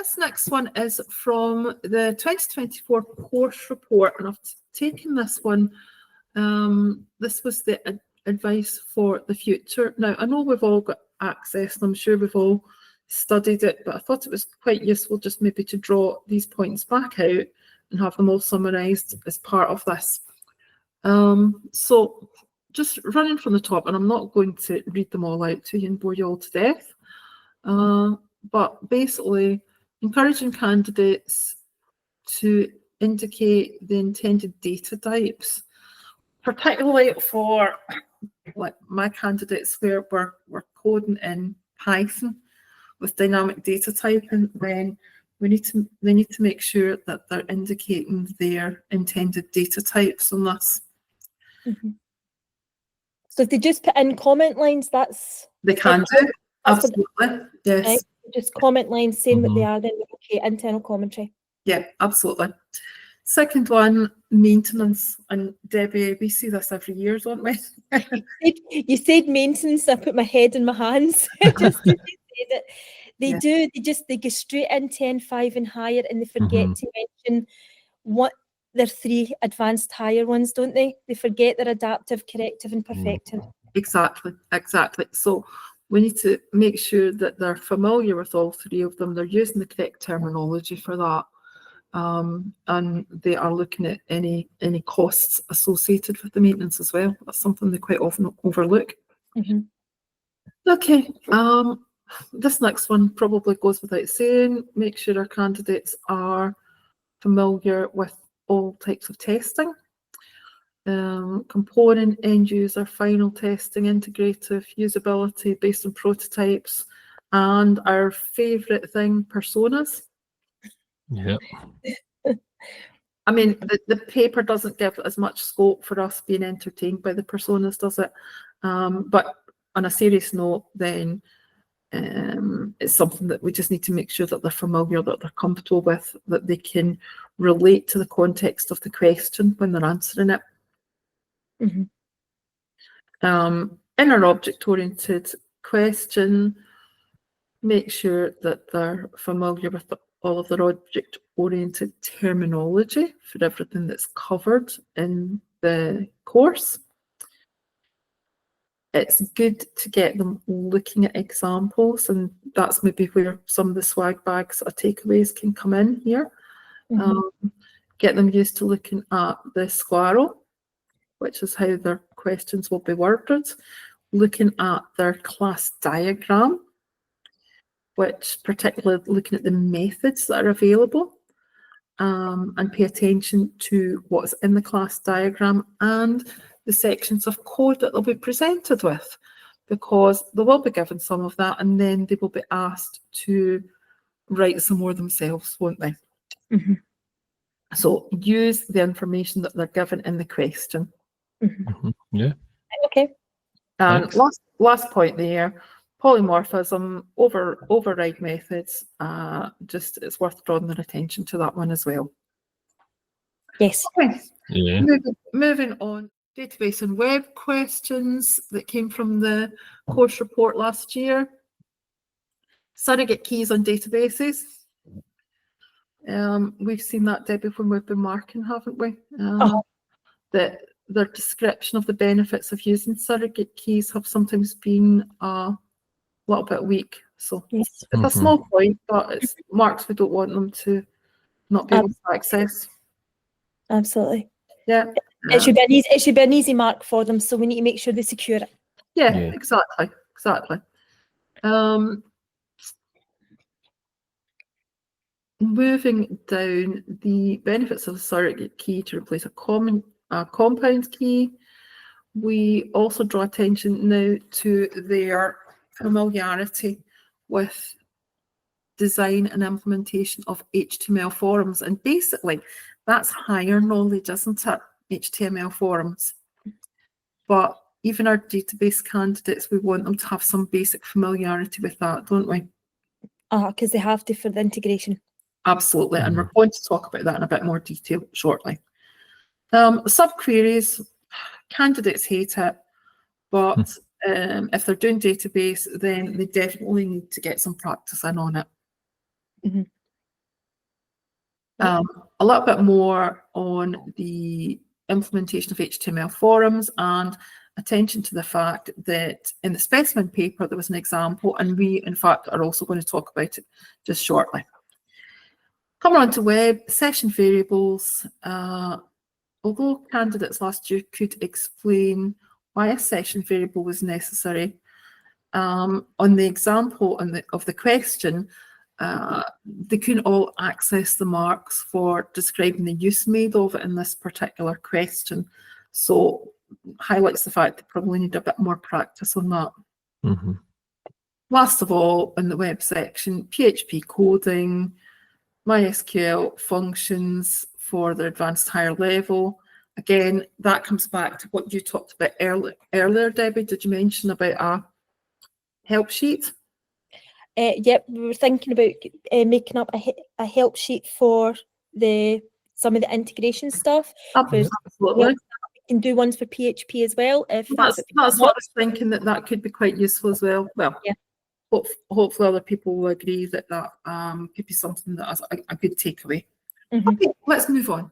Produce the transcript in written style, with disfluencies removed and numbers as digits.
This next one is from the 2024 course report, and I've taken this one. This was the advice for the future. Now, I know we've all got access, and I'm sure we've all studied it, but I thought it was quite useful just maybe to draw these points back out and have them all summarised as part of this. So just running from the top, and I'm not going to read them all out to you and bore you all to death, but basically encouraging candidates to indicate the intended data types, particularly for like my candidates where we're coding in Python with dynamic data typing, then they need to make sure that they're indicating their intended data types on this. Mm-hmm. So if they just put in comment lines, they can do, absolutely, yes. Right? Just comment lines saying what they are, then okay, internal commentary. Yeah, absolutely. Second one, maintenance. And Debbie, we see this every year, don't we? You said maintenance, I put my head in my hands just to say that they do, they go straight into N5 and higher, and they forget to mention what their 3 advanced higher ones, don't they? They forget their adaptive, corrective and perfective. Exactly. So we need to make sure that they're familiar with all 3 of them. They're using the correct terminology for that. And they are looking at any costs associated with the maintenance as well. That's something they quite often overlook. Okay, this next one probably goes without saying. Make sure our candidates are familiar with all types of testing. Component, end user, final testing, integrative, usability based on prototypes, and our favourite thing, personas. Yeah. I mean, the paper doesn't give as much scope for us being entertained by the personas, does it? But on a serious note, then it's something that we just need to make sure that they're familiar, that they're comfortable with, that they can relate to the context of the question when they're answering it. In our object-oriented question, make sure that they're familiar with all of their object-oriented terminology for everything that's covered in the course. It's good to get them looking at examples, and that's maybe where some of the swag bags or takeaways can come in here. Get them used to looking at the squirrel, which is how their questions will be worded, looking at their class diagram, which particularly looking at the methods that are available, and pay attention to what's in the class diagram and the sections of code that they'll be presented with, because they will be given some of that and then they will be asked to write some more themselves, won't they? So use the information that they're given in the question. Yeah. Okay. And last point there, polymorphism, override methods, just it's worth drawing their attention to that one as well. Yes. Okay. Yeah. Moving on, database and web questions that came from the course report last year. Surrogate keys on databases. We've seen that, Debbie, when we've been marking, haven't we? That their description of the benefits of using surrogate keys have sometimes been a little bit weak. So it's a small point, but it's marks we don't want them to not be able to access. Absolutely. Yeah. It should be an easy mark for them, so we need to make sure they secure it. Yeah. Exactly. Moving down, the benefits of a surrogate key to replace a compound key. We also draw attention now to their familiarity with design and implementation of HTML forms, and basically that's higher knowledge, isn't it? HTML forms. But even our database candidates, we want them to have some basic familiarity with that, don't we? Because they have to for the integration. Absolutely, and we're going to talk about that in a bit more detail shortly. Subqueries, candidates hate it, but if they're doing database, then they definitely need to get some practice in on it. Yeah. A little bit more on the implementation of HTML forums and attention to the fact that in the specimen paper there was an example, and we in fact are also going to talk about it just shortly. Coming on to web session variables, although candidates last year could explain why a session variable was necessary, on the example of the question, they couldn't all access the marks for describing the use made of it in this particular question. So highlights the fact they probably need a bit more practice on that. Mm-hmm. Last of all, in the web section, PHP coding, MySQL functions for the advanced higher level. Again, that comes back to what you talked about earlier, Debbie. Did you mention about a help sheet? Yep, we were thinking about making up a help sheet for some of the integration stuff. Absolutely. We can do ones for PHP as well. If That's what I was thinking, that could be quite useful as well. Well, yeah. Hopefully other people will agree that could be something that is a good takeaway. Mm-hmm. Okay, let's move on.